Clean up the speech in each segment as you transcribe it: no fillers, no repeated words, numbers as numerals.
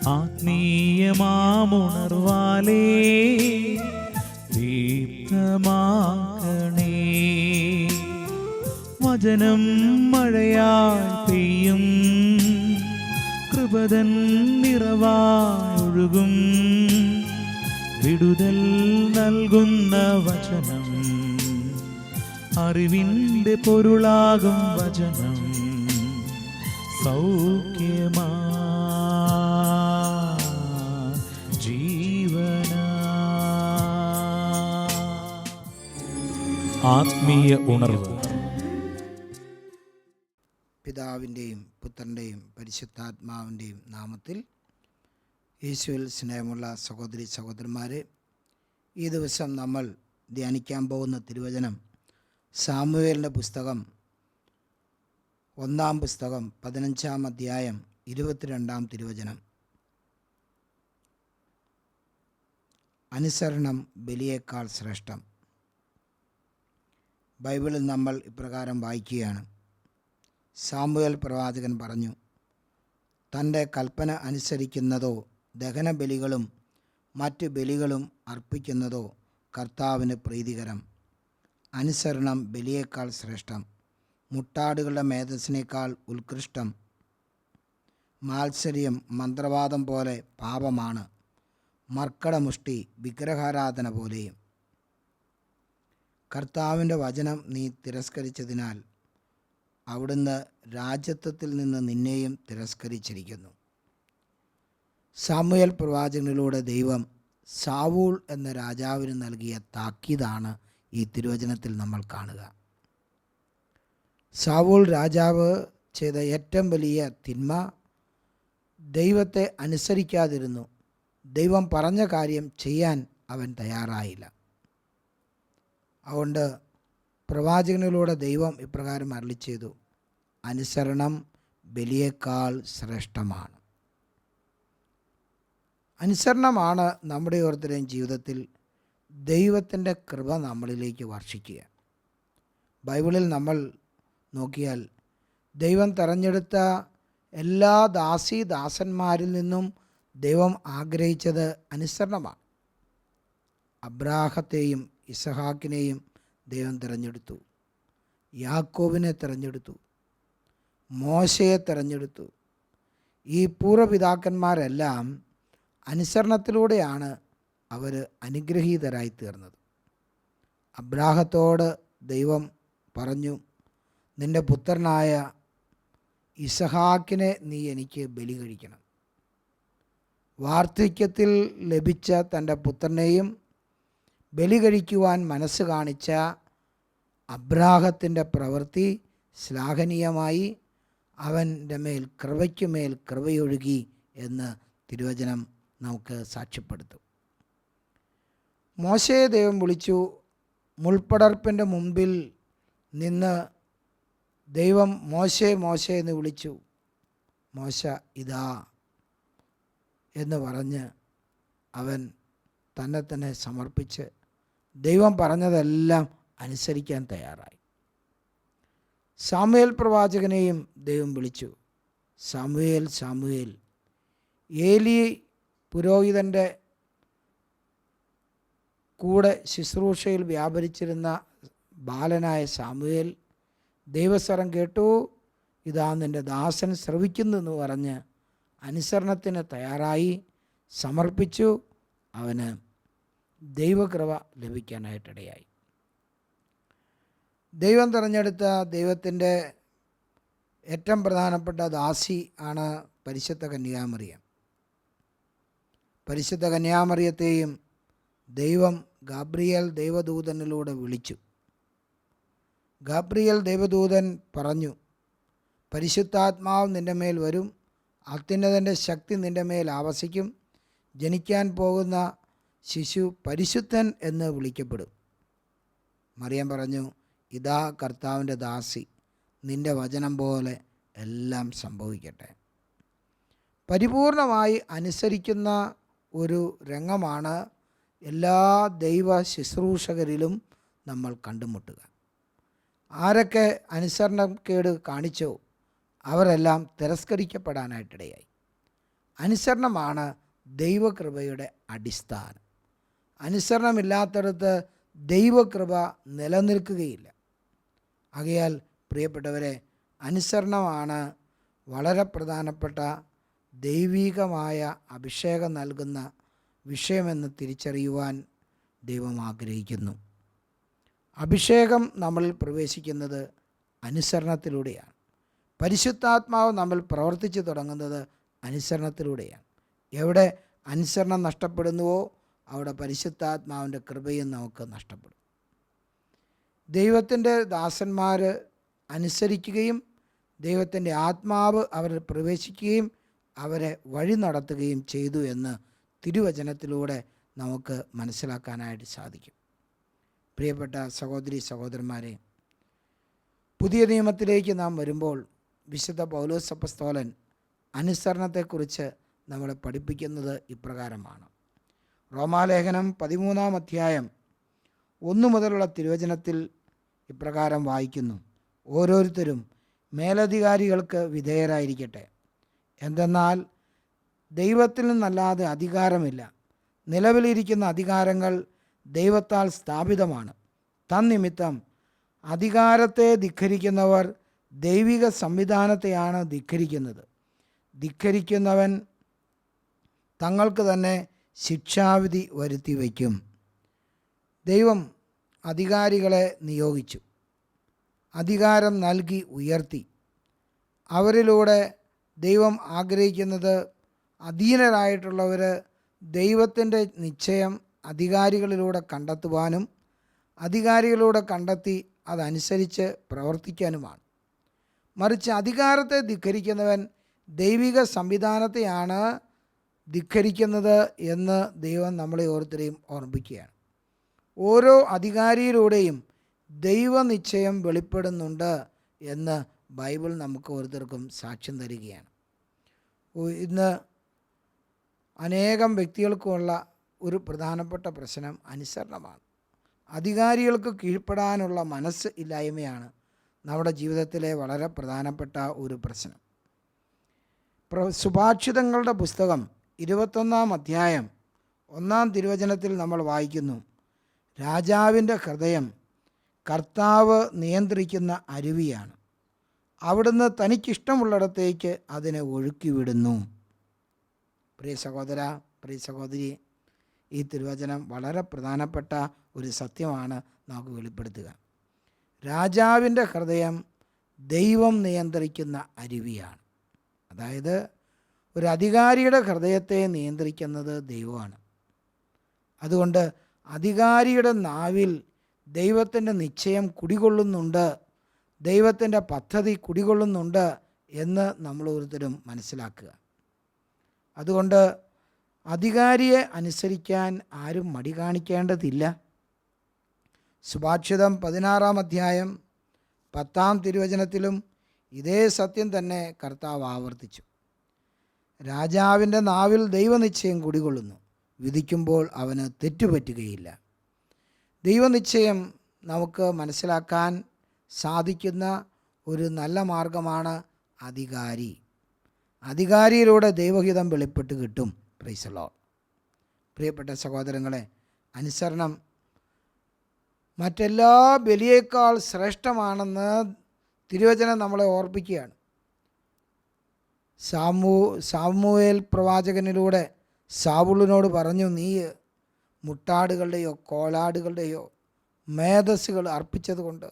ആത്മീയമാമുണർവാലേ ദീപ്തമാക്കണേ. വചനം മഴയായി പെയ്യും, കൃപതൻ നിറവായൊഴുകും. വിടുതൽ നൽകുന്ന വചനം, അറിവിൻ്റെ പൊരുളാകും വചനം. സൗഖ്യമാ ജീവന. ആത്മീയ ഉണർവ്. പിതാവിൻ്റെയും പുത്രൻ്റെയും പരിശുദ്ധാത്മാവിൻ്റെയും നാമത്തിൽ. യേശുവിൽ സ്നേഹമുള്ള സഹോദരി സഹോദരന്മാരെ, ഈ ദിവസം നമ്മൾ ധ്യാനിക്കാൻ പോകുന്ന തിരുവചനം സാമുവേലിൻ്റെ പുസ്തകം 1 പുസ്തകം 15 അധ്യായം 22 തിരുവചനം. അനുസരണം ബലിയേക്കാൾ ശ്രേഷ്ഠം. ബൈബിളിൽ നമ്മൾ ഇപ്രകാരം വായിക്കുകയാണ്. സാമുവേൽ പ്രവാചകൻ പറഞ്ഞു, തൻ്റെ കൽപ്പന അനുസരിക്കുന്നതോ ദഹനബലികളും മറ്റ് ബലികളും അർപ്പിക്കുന്നതോ കർത്താവിന് പ്രീതികരം. അനുസരണം ബലിയേക്കാൾ ശ്രേഷ്ഠം, മുട്ടാടുകളുടെ മേധസ്സിനേക്കാൾ ഉത്കൃഷ്ടം. മാത്സര്യം മന്ത്രവാദം പോലെ പാപമാണ്, മർക്കടമുഷ്ടി വിഗ്രഹാരാധന പോലെയും. കർത്താവിൻ്റെ വചനം നീ തിരസ്കരിച്ചതിനാൽ അവിടുന്ന് രാജത്വത്തിൽ നിന്ന് നിന്നെയും തിരസ്കരിച്ചിരിക്കുന്നു. സാമുവേൽ പ്രവാചകനിലൂടെ ദൈവം സാവൂൾ എന്ന രാജാവിന് നൽകിയ താക്കീതാണ് ഈ തിരുവചനത്തിൽ നമ്മൾ കാണുക. സാവൂൾ രാജാവ് ചെയ്ത ഏറ്റവും വലിയ തിന്മ ദൈവത്തെ അനുസരിക്കാതിരുന്നു. ദൈവം പറഞ്ഞ കാര്യം ചെയ്യാൻ അവൻ തയ്യാറായില്ല. അതുകൊണ്ട് പ്രവാചകനിലൂടെ ദൈവം ഇപ്രകാരം അരുളിച്ചെയ്തു, അനുസരണം ബലിയേക്കാൾ ശ്രേഷ്ഠമാണ്. അനുസരണമാണ് നമ്മുടെ ഓരോരുത്തരുടെയും ജീവിതത്തിൽ ദൈവത്തിൻ്റെ കൃപ നമ്മളിലേക്ക് വർഷിക്കുക. ബൈബിളിൽ നമ്മൾ നോക്കിയാൽ ദൈവം തെരഞ്ഞെടുത്ത എല്ലാ ദാസന്മാരിൽ നിന്നും ദൈവം ആഗ്രഹിച്ചത് അനുസരണമാണ്. അബ്രാഹത്തെയും ഇസഹാക്കിനെയും ദൈവം തിരഞ്ഞെടുത്തു, യാക്കോബിനെ തിരഞ്ഞെടുത്തു, മോശയെ തിരഞ്ഞെടുത്തു. ഈ പൂർവ്വപിതാക്കന്മാരെല്ലാം അനുസരണത്തിലൂടെയാണ് അവർ അനുഗ്രഹീതരായി തീർന്നത്. അബ്രാഹത്തോട് ദൈവം പറഞ്ഞു, നിൻ്റെ പുത്രനായ ഇസഹാക്കിനെ നീ എനിക്ക് ബലി കഴിക്കണം. വാർദ്ധക്യത്തിൽ ലഭിച്ച തൻ്റെ പുത്രനെയും ബലി കഴിക്കുവാൻ മനസ്സ് കാണിച്ച അബ്രാഹത്തിൻ്റെ പ്രവൃത്തി ശ്ലാഘനീയമായി. അവൻ്റെ മേൽ കൃപയ്ക്കുമേൽ കൃപയൊഴുകി എന്ന് തിരുവചനം നമുക്ക് സാക്ഷ്യപ്പെടുത്തും. മോശയെ ദൈവം വിളിച്ചു. മുൾപ്പടർപ്പിൻ്റെ മുമ്പിൽ നിന്ന് ദൈവം മോശെ മോശെ എന്ന് വിളിച്ചു. മോശ ഇതാ എന്ന് പറഞ്ഞ് അവൻ തന്നെ സമർപ്പിച്ച് ദൈവം പറഞ്ഞതെല്ലാം അനുസരിക്കാൻ തയ്യാറായി. സാമുവേൽ പ്രവാചകനെയും ദൈവം വിളിച്ചു. Samuel Samuel. ഏലി പുരോഹിതൻ്റെ കൂടെ ശുശ്രൂഷയിൽ വ്യാപരിച്ചിരുന്ന ബാലനായ സാമുവേൽ ദൈവസ്വരം കേട്ടു. ഇതാ നിൻ്റെ ദാസൻ ശ്രവിക്കുന്നെന്ന് പറഞ്ഞ് അനുസരണത്തിന് തയ്യാറായി സമർപ്പിച്ചു. അവന് ദൈവകൃപ ലഭിക്കാനായിട്ടിടയായി. ദൈവം തിരഞ്ഞെടുത്ത ദൈവത്തിൻ്റെ ഏറ്റവും പ്രധാനപ്പെട്ട ദാസി ആണ് പരിശുദ്ധ കന്യാമറിയം. പരിശുദ്ധ കന്യാമറിയത്തെയും ദൈവം ഗാബ്രിയേൽ ദൈവദൂതനിലൂടെ വിളിച്ചു. ഗാബ്രിയേൽ ദൈവദൂതൻ പറഞ്ഞു, പരിശുദ്ധാത്മാവ് നിൻ്റെ മേൽ വരും, അത്യുന്നതൻ്റെ ശക്തി നിൻ്റെ മേൽ ആവസിക്കും, ജനിക്കാൻ പോകുന്ന ശിശു പരിശുദ്ധൻ എന്ന് വിളിക്കപ്പെടും. മറിയം പറഞ്ഞു, ഇതാ കർത്താവിൻ്റെ ദാസി, നിൻ്റെ വചനം പോലെ എല്ലാം സംഭവിക്കട്ടെ. പരിപൂർണമായി അനുസരിക്കുന്ന ഒരു രംഗമാണ് എല്ലാ ദൈവ ശുശ്രൂഷകരിലും നമ്മൾ കണ്ടുമുട്ടുക. ആരൊക്കെ അനുസരണക്കേട് കാണിച്ചോ അവരെല്ലാം തിരസ്കരിക്കപ്പെടാനായിട്ടിടയായി. അനുസരണമാണ് ദൈവകൃപയുടെ അടിസ്ഥാനം. അനുസരണമില്ലാത്തടത്ത് ദൈവകൃപ നിലനിൽക്കുകയില്ല. ആകയാൽ പ്രിയപ്പെട്ടവരെ, അനുസരണമാണ് വളരെ പ്രധാനപ്പെട്ട ദൈവികമായ അഭിഷേകം നൽകുന്ന വിഷയമെന്ന് തിരിച്ചറിയുവാൻ ദൈവം ആഗ്രഹിക്കുന്നു. അഭിഷേകം നമ്മളിൽ പ്രവേശിക്കുന്നത് അനുസരണത്തിലൂടെയാണ്. പരിശുദ്ധാത്മാവ് നമ്മൾ പ്രവർത്തിച്ചു തുടങ്ങുന്നത് അനുസരണത്തിലൂടെയാണ്. എവിടെ അനുസരണം നഷ്ടപ്പെടുന്നുവോ അവിടെ പരിശുദ്ധാത്മാവിൻ്റെ കൃപയും നമുക്ക് നഷ്ടപ്പെടും. ദൈവത്തിൻ്റെ ദാസന്മാർ അനുസരിക്കുകയും ദൈവത്തിൻ്റെ ആത്മാവ് അവരിൽ പ്രവേശിക്കുകയും അവരെ വഴി നടത്തുകയും ചെയ്തു എന്ന് തിരുവചനത്തിലൂടെ നമുക്ക് മനസ്സിലാക്കാനായിട്ട് സാധിക്കും. പ്രിയപ്പെട്ട സഹോദരി സഹോദരന്മാരെ, പുതിയ നിയമത്തിലേക്ക് നാം വരുമ്പോൾ വിശുദ്ധ പൗലോസ് അപ്പോസ്തലൻ അനുസരണത്തെക്കുറിച്ച് നമ്മളെ പഠിപ്പിക്കുന്നത് ഇപ്രകാരമാണ്. റോമാലേഖനം 13-ാം അധ്യായം 1 മുതലുള്ള തിരുവചനത്തിൽ ഇപ്രകാരം വായിക്കുന്നു: ഓരോരുത്തരും മേലധികാരികൾക്ക് വിധേയരായിരിക്കട്ടെ. എന്തെന്നാൽ ദൈവത്തിൽ നിന്നല്ലാതെ അധികാരമില്ല. നിലവിലിരിക്കുന്ന അധികാരങ്ങൾ ദൈവത്താൽ സ്ഥാപിതമാണ്. തന്നിമിത്തം അധികാരത്തെ ധിക്കരിക്കുന്നവർ ദൈവിക സംവിധാനത്തെയാണ് ധിക്കരിക്കുന്നത്. ധിക്കരിക്കുന്നവൻ തങ്ങൾക്ക് തന്നെ ശിക്ഷാവിധി വരുത്തി വയ്ക്കും. ദൈവം അധികാരികളെ നിയോഗിച്ചു, അധികാരം നൽകി ഉയർത്തി. അവരിലൂടെ ദൈവം ആഗ്രഹിക്കുന്നത് അധീനരായിട്ടുള്ളവർ ദൈവത്തിൻ്റെ നിശ്ചയം അധികാരികളിലൂടെ കണ്ടെത്തുവാനും അധികാരികളിലൂടെ കണ്ടെത്തി അതനുസരിച്ച് പ്രവർത്തിക്കാനുമാണ്. മറിച്ച് അധികാരത്തെ ധിക്കരിക്കുന്നവൻ ദൈവിക സംവിധാനത്തെയാണ് ധിക്കരിക്കുന്നത് എന്ന് ദൈവം നമ്മളെ ഓരോരുത്തരെയും ഓർമ്മിപ്പിക്കുകയാണ്. ഓരോ അധികാരിയിലൂടെയും ദൈവനിശ്ചയം വെളിപ്പെടുന്നുണ്ട് എന്ന് ബൈബിൾ നമുക്ക് ഓരോരുത്തർക്കും സാക്ഷ്യം തരികയാണ്. ഇന്ന് അനേകം വ്യക്തികൾക്കുമുള്ള ഒരു പ്രധാനപ്പെട്ട പ്രശ്നം അനുസരണമാണ്. അധികാരികൾക്ക് കീഴ്പ്പെടാനുള്ള മനസ്സ് ഇല്ലായ്മയാണ് നമ്മുടെ ജീവിതത്തിലെ വളരെ പ്രധാനപ്പെട്ട ഒരു പ്രശ്നം. സുഭാഷിതങ്ങളുടെ പുസ്തകം 21-ാം അധ്യായം 1-ാം തിരുവചനത്തിൽ നമ്മൾ വായിക്കുന്നു: രാജാവിൻ്റെ ഹൃദയം കർത്താവ് നിയന്ത്രിക്കുന്ന അരുവിയാണ്, അവിടുന്ന് തനിക്കിഷ്ടമുള്ളിടത്തേക്ക് അതിനെ ഒഴുക്കിവിടുന്നു. പ്രിയ സഹോദര, പ്രിയ സഹോദരി, ഈ തിരുവചനം വളരെ പ്രധാനപ്പെട്ട ഒരു സത്യമാണ് നമുക്ക് വെളിപ്പെടുത്തുക. രാജാവിൻ്റെ ഹൃദയം ദൈവം നിയന്ത്രിക്കുന്ന അരുവിയാണ്. അതായത് ഒരു അധികാരിയുടെ ഹൃദയത്തെ നിയന്ത്രിക്കുന്നത് ദൈവമാണ്. അതുകൊണ്ട് അധികാരിയുടെ നാവിൽ ദൈവത്തിൻ്റെ നിശ്ചയം കുടികൊള്ളുന്നുണ്ട്, ദൈവത്തിൻ്റെ പദ്ധതി കുടികൊള്ളുന്നുണ്ട് എന്ന് നമ്മൾ ഓരോരുത്തരും മനസ്സിലാക്കുക. അതുകൊണ്ട് അധികാരിയെ അനുസരിക്കാൻ ആരും മടി കാണിക്കേണ്ടതില്ല. സുഭാഷിതം 16-ാം അധ്യായം 10-ാം തിരുവചനത്തിലും ഇതേ സത്യം തന്നെ കർത്താവ് ആവർത്തിച്ചു. രാജാവിൻ്റെ നാവിൽ ദൈവനിശ്ചയം കുടികൊള്ളുന്നു, വിധിക്കുമ്പോൾ അവന് തെറ്റുപറ്റുകയില്ല. ദൈവനിശ്ചയം നമുക്ക് മനസ്സിലാക്കാൻ സാധിക്കുന്ന ഒരു നല്ല മാർഗമാണ് അധികാരി. അധികാരിയിലൂടെ ദൈവഹിതം വെളിപ്പെട്ട് കിട്ടും. Praise the Lord. പ്രിയപ്പെട്ട സഹോദരങ്ങളെ, അനുസരണം മറ്റെല്ലാ ബലിയേക്കാൾ ശ്രേഷ്ഠമാണെന്ന് തിരുവചനം നമ്മളെ ഓർപ്പിക്കുകയാണ്. സാമുവേൽ പ്രവാചകനിലൂടെ സാവൂളിനോട് പറഞ്ഞു, നീ മുട്ടാടുകളുടെയോ കോലാടുകളുടെയോ മേധസ്സുകൾ അർപ്പിച്ചതുകൊണ്ട്,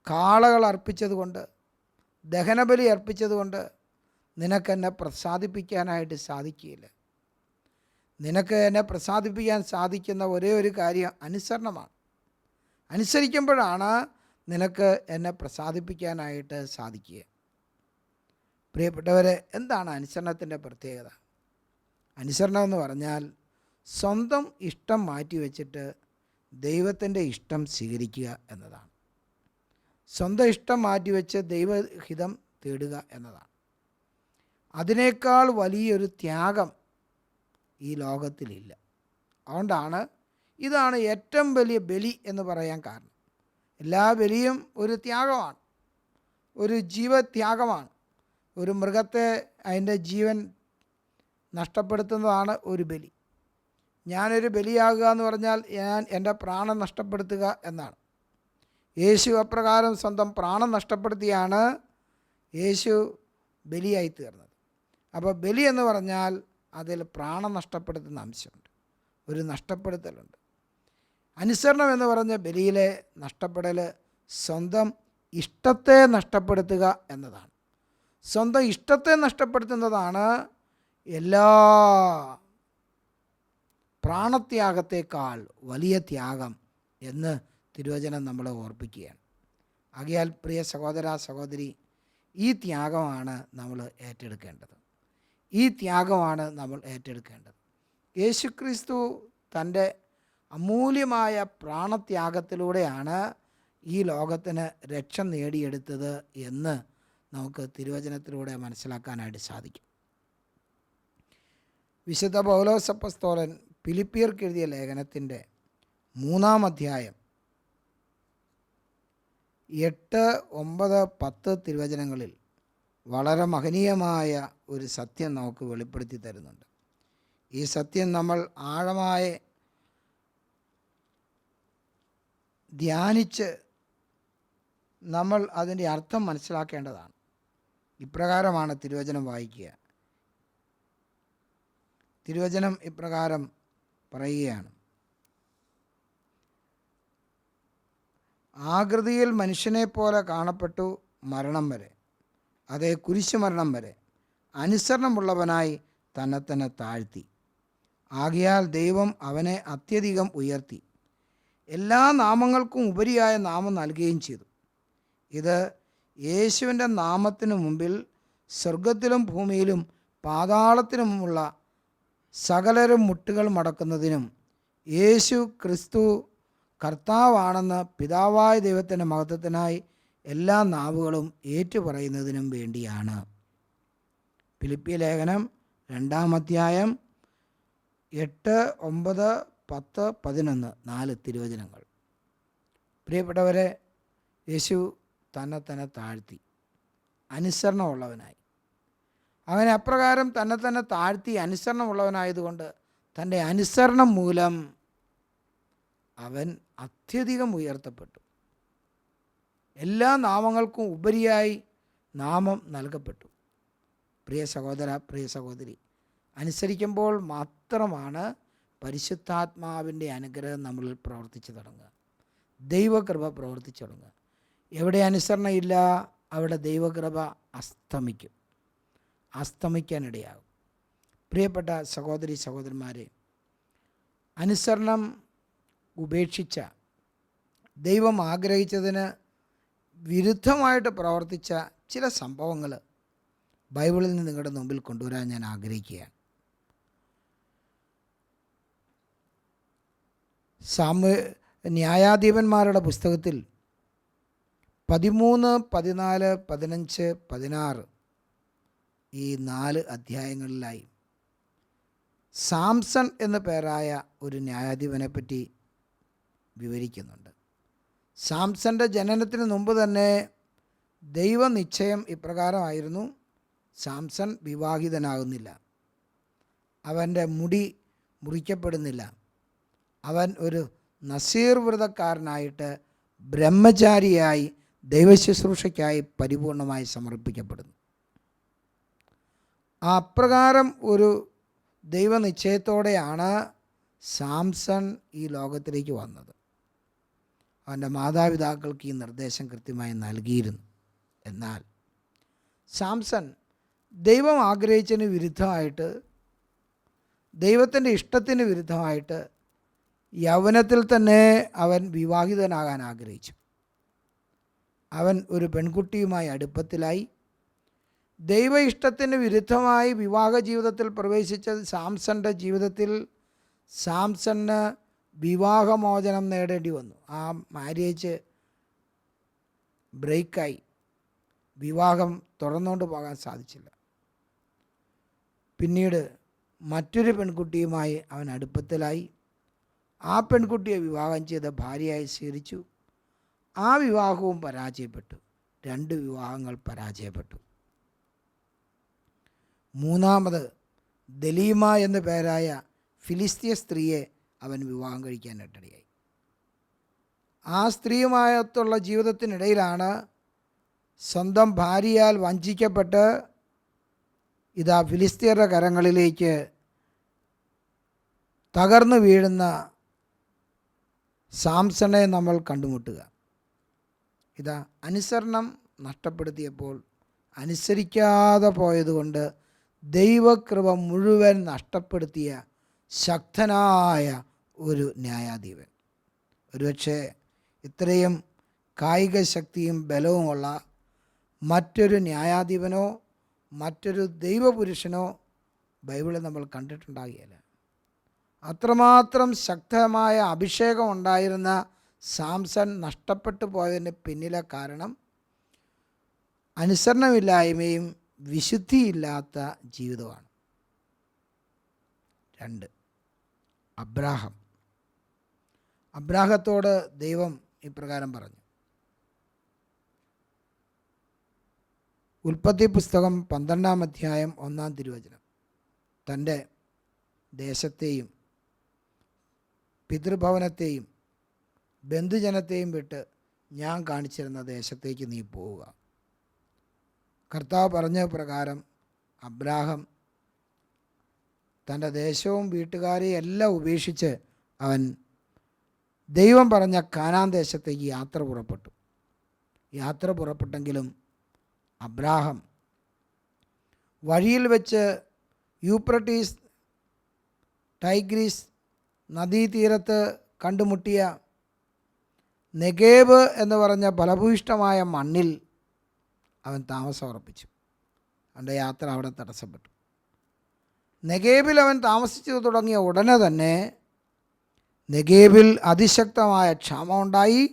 കാളകൾ അർപ്പിച്ചതുകൊണ്ട്, ദഹനബലി അർപ്പിച്ചതുകൊണ്ട് നിനക്കെന്നെ പ്രസാദിപ്പിക്കാനായിട്ട് സാധിക്കുകയില്ല. നിനക്ക് എന്നെ പ്രസാദിപ്പിക്കാൻ സാധിക്കുന്ന ഒരേ ഒരു കാര്യം അനുസരണമാണ്. അനുസരിക്കുമ്പോഴാണ് നിനക്ക് എന്നെ പ്രസാദിപ്പിക്കാനായിട്ട് സാധിക്കുക. പ്രിയപ്പെട്ടവരെ, എന്താണ് അനുസരണത്തിൻ്റെ പ്രത്യേകത? അനുസരണം എന്ന് പറഞ്ഞാൽ സ്വന്തം ഇഷ്ടം മാറ്റിവെച്ചിട്ട് ദൈവത്തിൻ്റെ ഇഷ്ടം സ്വീകരിക്കുക എന്നതാണ്. സ്വന്തം ഇഷ്ടം മാറ്റിവെച്ച് ദൈവഹിതം തേടുക എന്നതാണ്. അതിനേക്കാൾ വലിയൊരു ത്യാഗം ഈ ലോകത്തിലില്ല. അതുകൊണ്ടാണ് ഇതാണ് ഏറ്റവും വലിയ ബലി എന്ന് പറയാൻ കാരണം. എല്ലാ ബലിയും ഒരു ത്യാഗമാണ്, ഒരു ജീവത്യാഗമാണ്. ഒരു മൃഗത്തെ അതിൻ്റെ ജീവൻ നഷ്ടപ്പെടുത്തുന്നതാണ് ഒരു ബലി. ഞാനൊരു ബലിയാകുക എന്ന് പറഞ്ഞാൽ ഞാൻ എൻ്റെ പ്രാണൻ നഷ്ടപ്പെടുത്തുക എന്നാണ്. യേശു അപ്രകാരം സ്വന്തം പ്രാണൻ നഷ്ടപ്പെടുത്തിയാണ് യേശു ബലിയായി തീർന്നത്. അപ്പോൾ ബലി എന്ന് പറഞ്ഞാൽ അതിൽ പ്രാണൻ നഷ്ടപ്പെടുത്തുന്ന അംശമുണ്ട്, ഒരു നഷ്ടപ്പെടുത്തലുണ്ട്. അനുസരണം എന്ന് പറഞ്ഞ ബലിയിലെ നഷ്ടപ്പെടൽ സ്വന്തം ഇഷ്ടത്തെ നഷ്ടപ്പെടുത്തുക എന്നതാണ്. സ്വന്തം ഇഷ്ടത്തെ നഷ്ടപ്പെടുത്തുന്നതാണ് എല്ലാ പ്രാണത്യാഗത്തേക്കാൾ വലിയ ത്യാഗം എന്ന് തിരുവചനം നമ്മളെ ഓർപ്പിക്കുകയാണ്. ആകയാൽ പ്രിയ സഹോദര സഹോദരി, ഈ ത്യാഗമാണ് നമ്മൾ ഏറ്റെടുക്കേണ്ടത്. ഈ ത്യാഗമാണ് നമ്മൾ ഏറ്റെടുക്കേണ്ടത്. യേശുക്രിസ്തു തൻ്റെ അമൂല്യമായ പ്രാണത്യാഗത്തിലൂടെയാണ് ഈ ലോകത്തിന് രക്ഷ നേടിയെടുത്തത് എന്ന് നമുക്ക് തിരുവചനത്തിലൂടെ മനസ്സിലാക്കാനായിട്ട് സാധിക്കും. വിശുദ്ധ പൗലോസ് അപ്പോസ്തലൻ ഫിലിപ്പിയർക്ക് എഴുതിയ ലേഖനത്തിൻ്റെ 3-ാം അധ്യായം 8, 9, 10 തിരുവചനങ്ങളിൽ വളരെ മഹനീയമായ ഒരു സത്യം നമുക്ക് വെളിപ്പെടുത്തി തരുന്നുണ്ട്. ഈ സത്യം നമ്മൾ ആഴമായി ധ്യാനിച്ച് നമ്മൾ അതിൻ്റെ അർത്ഥം മനസ്സിലാക്കേണ്ടതാണ്. ഇപ്രകാരമാണ് തിരുവചനം വായിക്കുക. തിരുവചനം ഇപ്രകാരം പറയുകയാണ്: ആകൃതിയിൽ മനുഷ്യനെ പോലെ കാണപ്പെട്ടു മരണം വരെ, അതേ കുരിശ് മരണം വരെ അനുസരണമുള്ളവനായി തന്നെ താഴ്ത്തി. ആകയാൽ ദൈവം അവനെ അത്യധികം ഉയർത്തി എല്ലാ നാമങ്ങൾക്കും ഉപരിയായ നാമം നൽകുകയും ചെയ്തു. ഇത് യേശുവിൻ്റെ നാമത്തിനു മുമ്പിൽ സ്വർഗത്തിലും ഭൂമിയിലും പാതാളത്തിനുമുള്ള സകലരും മുട്ടുകൾ മടക്കുന്നതിനും യേശു ക്രിസ്തു കർത്താവാണെന്ന് പിതാവായ ദൈവത്തിൻ്റെ മഹത്വത്തിനായി എല്ലാ നാവുകളും ഏറ്റുപറയുന്നതിനും വേണ്ടിയാണ്. ഫിലിപ്പിയ ലേഖനം 2-ാം അധ്യായം 8, 9, 10, 11 4 തിരുവചനങ്ങൾ. പ്രിയപ്പെട്ടവരെ, യേശു തന്നെ താഴ്ത്തി അനുസരണമുള്ളവനായി. അങ്ങനെ അപ്രകാരം തന്നെ താഴ്ത്തി അനുസരണമുള്ളവനായതുകൊണ്ട് തൻ്റെ അനുസരണം മൂലം അവൻ അത്യധികം ഉയർത്തപ്പെട്ടു. എല്ലാ നാമങ്ങൾക്കും ഉപരിയായി നാമം നൽകപ്പെട്ടു. പ്രിയ സഹോദര, പ്രിയ സഹോദരി, അനുസരിക്കുമ്പോൾ മാത്രമാണ് പരിശുദ്ധാത്മാവിൻ്റെ അനുഗ്രഹം നമ്മളിൽ പ്രവർത്തിച്ചു തുടങ്ങുക, ദൈവകൃപ പ്രവർത്തിച്ചു തുടങ്ങുക. എവിടെ അനുസരണയില്ല അവിടെ ദൈവകൃപ അസ്തമിക്കാനിടയാകും. പ്രിയപ്പെട്ട സഹോദരി സഹോദരന്മാരെ, അനുസരണം ഉപേക്ഷിച്ച, ദൈവം ആഗ്രഹിച്ചതിന് വിരുദ്ധമായിട്ട് പ്രവർത്തിച്ച ചില സംഭവങ്ങൾ ബൈബിളിൽ നിന്ന് നിങ്ങളുടെ മുമ്പിൽ കൊണ്ടുവരാൻ ഞാൻ ആഗ്രഹിക്കുകയാണ്. ന്യായാധിപന്മാരുടെ പുസ്തകത്തിൽ 13, 14, 15, 16 ഈ 4 അധ്യായങ്ങളിലായി സാംസൺ എന്ന പേരായ ഒരു ന്യായാധിപനെ പറ്റി വിവരിക്കുന്നുണ്ട്. സാംസൻ്റെ ജനനത്തിന് മുമ്പ് തന്നെ ദൈവനിശ്ചയം ഇപ്രകാരമായിരുന്നു: സാംസൺ വിവാഹിതനാകുന്നില്ല, അവൻ്റെ മുടി മുറിക്കപ്പെടുന്നില്ല, അവൻ ഒരു നസീർ വ്രതക്കാരനായിട്ട് ബ്രഹ്മചാരിയായി ദൈവശുശ്രൂഷയ്ക്കായി പരിപൂർണമായി സമർപ്പിക്കപ്പെടുന്നു. ആ അപ്രകാരം ഒരു ദൈവനിശ്ചയത്തോടെയാണ് സാംസൺ ഈ ലോകത്തിലേക്ക് വന്നത്. അവൻ്റെ മാതാപിതാക്കൾക്ക് ഈ നിർദ്ദേശം കൃത്യമായി നൽകിയിരുന്നു. എന്നാൽ സാംസൺ ദൈവം ആഗ്രഹിച്ചതിന് വിരുദ്ധമായിട്ട്, ദൈവത്തിൻ്റെ ഇഷ്ടത്തിന് വിരുദ്ധമായിട്ട് യൗവനത്തിൽ തന്നെ അവൻ വിവാഹിതനാകാൻ ആഗ്രഹിച്ചു. അവൻ ഒരു പെൺകുട്ടിയുമായി അടുപ്പത്തിലായി. ദൈവ ഇഷ്ടത്തിന് വിരുദ്ധമായി വിവാഹ ജീവിതത്തിൽ പ്രവേശിച്ച സാംസൻ്റെ ജീവിതത്തിൽ സാംസണ് വിവാഹമോചനം നേടേണ്ടി വന്നു. ആ മാര്യേജ് ബ്രേക്കായി, വിവാഹം തുടർന്നുകൊണ്ട് പോകാൻ സാധിച്ചില്ല. പിന്നീട് മറ്റൊരു പെൺകുട്ടിയുമായി അവൻ അടുപ്പത്തിലായി. ആ പെൺകുട്ടിയെ വിവാഹം ചെയ്ത ഭാര്യയായി സ്വീകരിച്ചു. ആ വിവാഹവും പരാജയപ്പെട്ടു. 2 വിവാഹങ്ങൾ പരാജയപ്പെട്ടു. മൂന്നാമത് ദലീമ എന്നു പേരായ ഫിലിസ്തീയ സ്ത്രീയെ അവൻ വിവാഹം കഴിക്കാനിടയായി. ആ സ്ത്രീയുമായിട്ടുള്ള ജീവിതത്തിനിടയിലാണ് സ്വന്തം ഭാര്യയാൽ വഞ്ചിക്കപ്പെട്ട് ഇതാ ഫിലിസ്തീയരുടെ കരങ്ങളിലേക്ക് തകർന്നു വീഴുന്ന സാംസണെ നമ്മൾ കണ്ടുമുട്ടുക. ഇതാ അനുസരണം നഷ്ടപ്പെടുത്തിയപ്പോൾ, അനുസരിക്കാതെ പോയതുകൊണ്ട് ദൈവകൃപ മുഴുവൻ നഷ്ടപ്പെടുത്തിയ ശക്തനായ ഒരു ന്യായാധിപൻ. ഒരുപക്ഷെ ഇത്രയും കായിക ശക്തിയും ബലവുമുള്ള മറ്റൊരു ന്യായാധിപനോ മറ്റൊരു ദൈവപുരുഷനോ ബൈബിളിൽ നമ്മൾ കണ്ടിട്ടുണ്ടാകുകയില്ല. അത്രമാത്രം ശക്തമായ അഭിഷേകം ഉണ്ടായിരുന്ന സാംസൺ നഷ്ടപ്പെട്ടു പോയതിന് പിന്നിലെ കാരണം അനുസരണമില്ലായ്മയും വിശുദ്ധിയില്ലാത്ത ജീവിതമാണ്. 2, അബ്രാഹത്തോട് ദൈവം ഇപ്രകാരം പറഞ്ഞു. ഉൽപ്പത്തി പുസ്തകം 12-ാം അധ്യായം 1-ാം തിരുവചനം. തൻ്റെ ദേശത്തെയും പിതൃഭവനത്തെയും ബന്ധുജനത്തെയും വിട്ട് ഞാൻ കാണിച്ചിരുന്ന ദേശത്തേക്ക് നീ പോവുക. കർത്താവ് പറഞ്ഞ പ്രകാരം അബ്രാഹം തൻ്റെ ദേശവും വീട്ടുകാരെയും എല്ലാം ഉപേക്ഷിച്ച് അവൻ ദൈവം പറഞ്ഞ കാനാൻ ദേശത്തേക്ക് യാത്ര പുറപ്പെട്ടെങ്കിലും അബ്രാഹം വഴിയിൽ വെച്ച് യൂഫ്രട്ടീസ് ടൈഗ്രീസ് നദീതീരത്ത് കണ്ടുമുട്ടിയ നെഗേബ് എന്ന് പറഞ്ഞ ഫലഭൂയിഷ്ഠമായ മണ്ണിൽ അവൻ താമസം ഉറപ്പിച്ചു. അവൻ്റെ യാത്ര അവിടെ തടസ്സപ്പെട്ടു. നെഗേബിൽ അവൻ താമസിച്ചു തുടങ്ങിയ ഉടനെ തന്നെ നെഗേബിൽ അതിശക്തമായ ക്ഷാമമുണ്ടായി.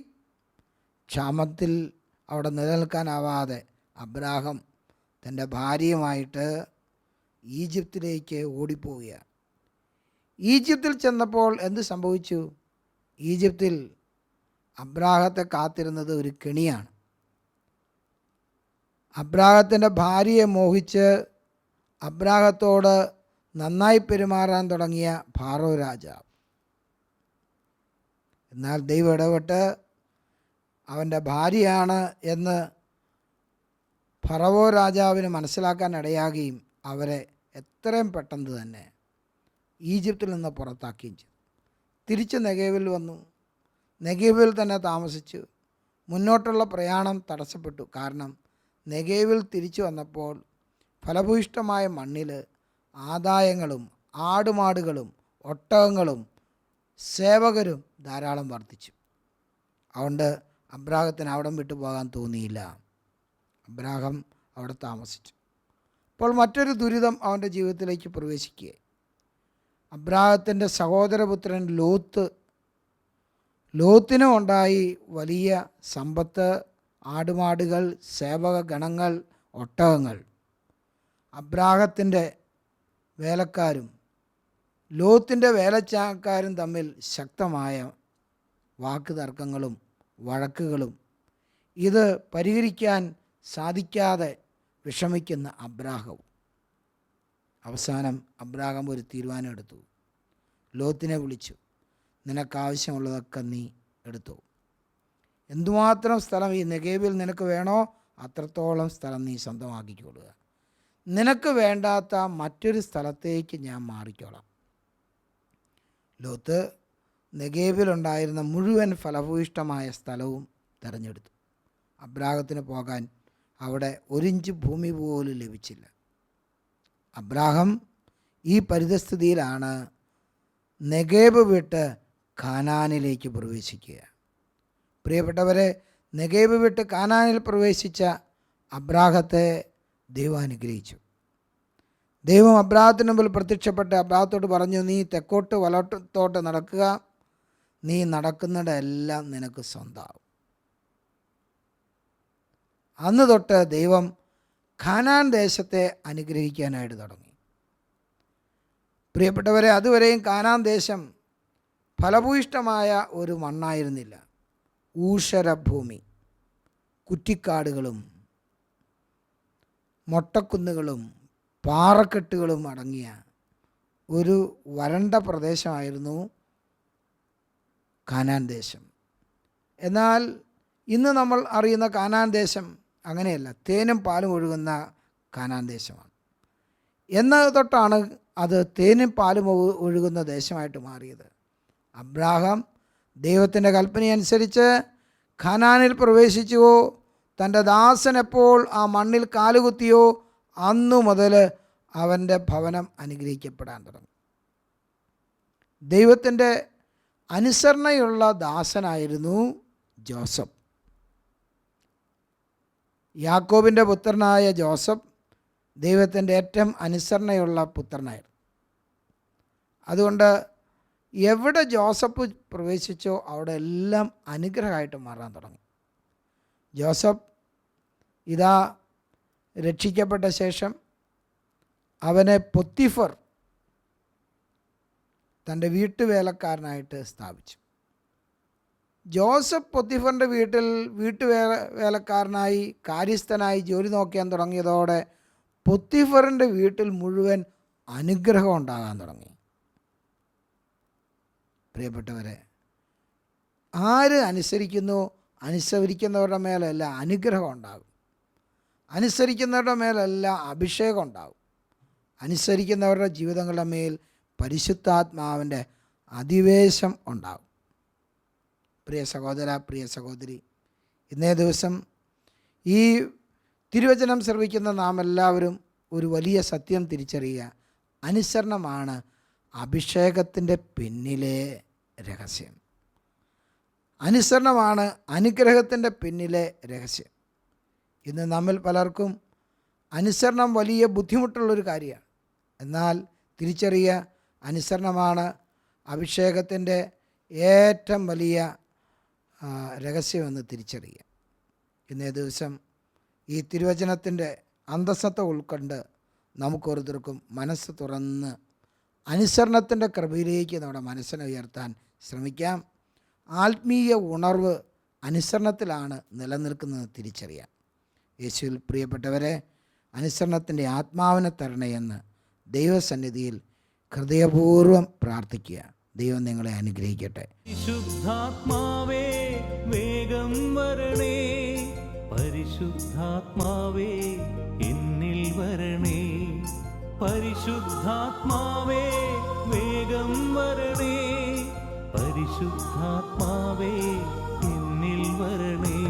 ക്ഷാമത്തിൽ അവിടെ നിലനിൽക്കാനാവാതെ അബ്രാഹം തൻ്റെ ഭാര്യയുമായിട്ട് ഈജിപ്തിലേക്ക് ഓടിപ്പോവുകയാണ്. ഈജിപ്തിൽ ചെന്നപ്പോൾ എന്ത് സംഭവിച്ചു? ഈജിപ്തിൽ അബ്രാഹത്തെ കാത്തിരുന്നത് ഒരു കെണിയാണ്. അബ്രാഹത്തിൻ്റെ ഭാര്യയെ മോഹിച്ച് അബ്രാഹത്തോട് നന്നായി പെരുമാറാൻ തുടങ്ങിയ ഫാറോ രാജാവ്. എന്നാൽ ദൈവം ഇടപെട്ട് അവൻ്റെ ഭാര്യയാണ് എന്ന് ഫറവോ രാജാവിന് മനസ്സിലാക്കാൻ ഇടയാകുകയും അവരെ എത്രയും പെട്ടെന്ന് തന്നെ ഈജിപ്തിൽ നിന്ന് പുറത്താക്കുകയും ചെയ്തു. തിരിച്ച് നെഗേവിൽ വന്നു. നെഗേവിൽ തന്നെ താമസിച്ചു. മുന്നോട്ടുള്ള പ്രയാണം തടസ്സപ്പെട്ടു. കാരണം നെഗേവിൽ തിരിച്ചു വന്നപ്പോൾ ഫലഭൂയിഷ്ഠമായ മണ്ണിൽ ആദായങ്ങളും ആടുമാടുകളും ഒട്ടകങ്ങളും സേവകരും ധാരാളം വർദ്ധിച്ചു. അതുകൊണ്ട് അബ്രാഹത്തിന് അവിടം വിട്ടു പോകാൻ തോന്നിയില്ല. അബ്രാഹം അവിടെ താമസിച്ചു. അപ്പോൾ മറ്റൊരു ദുരിതം അവൻ്റെ ജീവിതത്തിലേക്ക് പ്രവേശിക്കുകയായി. അബ്രാഹത്തിൻ്റെ സഹോദരപുത്രൻ ലോത്തിനും ഉണ്ടായി വലിയ സമ്പത്ത്, ആടുമാടുകൾ, സേവക ഗണങ്ങൾ, ഒട്ടകങ്ങൾ. അബ്രാഹത്തിൻ്റെ വേലക്കാരും ലോത്തിൻ്റെ വേലക്കാരും തമ്മിൽ ശക്തമായ വാക്ക് തർക്കങ്ങളും വഴക്കുകളും. ഇത് പരിഹരിക്കാൻ സാധിക്കാതെ വിഷമിക്കുന്ന അബ്രാഹവും. അവസാനം അബ്രാഹം ഒരു തീരുമാനമെടുത്തു. ലോത്തിനെ വിളിച്ചു, നിനക്കാവശ്യമുള്ളതൊക്കെ നീ എടുത്തു. എന്തുമാത്രം സ്ഥലം ഈ നെഗേവിൽ നിനക്ക് വേണോ അത്രത്തോളം സ്ഥലം നീ സ്വന്തമാക്കിക്കൊള്ളുക. നിനക്ക് വേണ്ടാത്ത മറ്റൊരു സ്ഥലത്തേക്ക് ഞാൻ മാറിക്കോളാം. ലോത്ത് നെഗേവിലുണ്ടായിരുന്ന മുഴുവൻ ഫലഭൂയിഷ്ഠമായ സ്ഥലവും തിരഞ്ഞെടുത്തു. അബ്രാഹത്തിന് പോകാൻ അവിടെ 1 ഇഞ്ച് ഭൂമി പോലും ലഭിച്ചില്ല. അബ്രാഹം ഈ പരിതസ്ഥിതിയിലാണ് നെഗേബ് വിട്ട് കാനാനിലേക്ക് പ്രവേശിക്കുക. പ്രിയപ്പെട്ടവരെ, നെഗേബ് വിട്ട് കാനാനിൽ പ്രവേശിച്ച അബ്രാഹത്തെ ദൈവം അനുഗ്രഹിച്ചു. ദൈവം അബ്രാഹത്തിന് മുമ്പിൽ പ്രത്യക്ഷപ്പെട്ട് അബ്രാഹത്തോട് പറഞ്ഞു, നീ തെക്കോട്ട് വലത്തോട്ട് നടക്കുക, നീ നടക്കുന്നിടമെല്ലാം നിനക്ക് സ്വന്തമാവും. അന്ന് തൊട്ട് ദൈവം കാനാൻ ദേശത്തെ അനുഗ്രഹിക്കാനായിട്ട് തുടങ്ങി. പ്രിയപ്പെട്ടവരെ, അതുവരെയും കാനാൻ ദേശം ഫലഭൂയിഷ്ഠമായ ഒരു മണ്ണായിരുന്നില്ല. ഊഷരഭൂമി, കുറ്റിക്കാടുകളും മൊട്ടക്കുന്നുകളും പാറക്കെട്ടുകളും അടങ്ങിയ ഒരു വരണ്ട പ്രദേശമായിരുന്നു കാനാൻ ദേശം. എന്നാൽ ഇന്ന് നമ്മൾ അറിയുന്ന കാനാൻ ദേശം അങ്ങനെയല്ല, തേനും പാലും ഒഴുകുന്ന കാനാൻ ദേശമാണ്. എന്നത് തൊട്ടാണ് അത് തേനും പാലും ഒഴുകുന്ന ദേശമായിട്ട് മാറിയത്. അബ്രാഹാം ദൈവത്തിൻ്റെ കൽപ്പനയനുസരിച്ച് കാനാനിൽ പ്രവേശിച്ചുവോ, തൻ്റെ ദാസൻ എപ്പോൾ ആ മണ്ണിൽ കാലുകുത്തിയോ അന്നു മുതൽ അവൻ്റെ ഭവനം അനുഗ്രഹിക്കപ്പെടാൻ തുടങ്ങി. ദൈവത്തിൻ്റെ അനുസരണയുള്ള ദാസനായിരുന്നു ജോസഫ്. യാക്കോബിൻ്റെ പുത്രനായ ജോസഫ് ദൈവത്തിൻ്റെ ഏറ്റവും അനുസരണയുള്ള പുത്രനായിരുന്നു. അതുകൊണ്ട് എവിടെ ജോസഫ് പ്രവേശിച്ചോ അവിടെ എല്ലാം അനുഗ്രഹമായിട്ട് മാറാൻ തുടങ്ങി. ജോസഫ് ഇതാ രക്ഷിക്കപ്പെട്ട ശേഷം അവനെ പൊത്തിഫർ തൻ്റെ വീട്ടുവേലക്കാരനായിട്ട് സ്ഥാപിച്ചു. ജോസഫ് പൊത്തിഫറിൻ്റെ വീട്ടുവേലക്കാരനായി കാര്യസ്ഥനായി ജോലി നോക്കാൻ തുടങ്ങിയതോടെ പൊത്തിഫറിൻ്റെ വീട്ടിൽ മുഴുവൻ അനുഗ്രഹം ഉണ്ടാകാൻ തുടങ്ങി. പ്രിയപ്പെട്ടവരെ, ആര് അനുസരിക്കുന്നു, അനുസരിക്കുന്നവരുടെ മേലെല്ലാം അനുഗ്രഹം ഉണ്ടാകും. അനുസരിക്കുന്നവരുടെ മേലെല്ലാം അഭിഷേകം ഉണ്ടാകും. അനുസരിക്കുന്നവരുടെ ജീവിതങ്ങളുടെ മേൽ പരിശുദ്ധാത്മാവിൻ്റെ അധിവേശം ഉണ്ടാകും. പ്രിയ സഹോദര, പ്രിയ സഹോദരി, ഇന്നേ ദിവസം ഈ തിരുവചനം ശ്രവിക്കുന്ന നാം എല്ലാവരും ഒരു വലിയ സത്യം തിരിച്ചറിയുക. അനുസരണമാണ് അഭിഷേകത്തിൻ്റെ പിന്നിലെ രഹസ്യം. അനുസരണമാണ് അനുഗ്രഹത്തിൻ്റെ പിന്നിലെ രഹസ്യം. ഇന്ന് നമ്മിൽ പലർക്കും അനുസരണം വലിയ ബുദ്ധിമുട്ടുള്ളൊരു കാര്യമാണ്. എന്നാൽ തിരിച്ചറിയുക, അനുസരണമാണ് അഭിഷേകത്തിൻ്റെ ഏറ്റവും വലിയ രഹസ്യമെന്ന് തിരിച്ചറിയുക. ഇന്നേ ദിവസം ഈ തിരുവചനത്തിൻ്റെ അന്തസ്സത്ത ഉൾക്കൊണ്ട് നമുക്കോരോരുത്തർക്കും മനസ്സ് തുറന്ന് അനുസരണത്തിൻ്റെ കൃപയിലേക്ക് നമ്മുടെ മനസ്സിനെ ഉയർത്താൻ ശ്രമിക്കാം. ആത്മീയ ഉണർവ് അനുസരണത്തിലാണ് നിലനിൽക്കുന്നത് തിരിച്ചറിയാം. യേശുവിൽ പ്രിയപ്പെട്ടവരെ, അനുസരണത്തിൻ്റെ ആത്മാവിനെ തരണയെന്ന് ദൈവസന്നിധിയിൽ ഹൃദയപൂർവ്വം പ്രാർത്ഥിക്കുക. ദൈവം നിങ്ങളെ അനുഗ്രഹിക്കട്ടെ. പരിശുദ്ധാത്മാവേ വേഗം വരണേ, പരിശുദ്ധാത്മാവേ എന്നിൽ വരണേ, പരിശുദ്ധാത്മാവേ വേഗം വരണേ, പരിശുദ്ധാത്മാവേ എന്നിൽ വരണേ.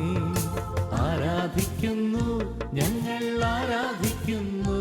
ആരാധിക്കുന്നു, ഞങ്ങൾ ആരാധിക്കുന്നു,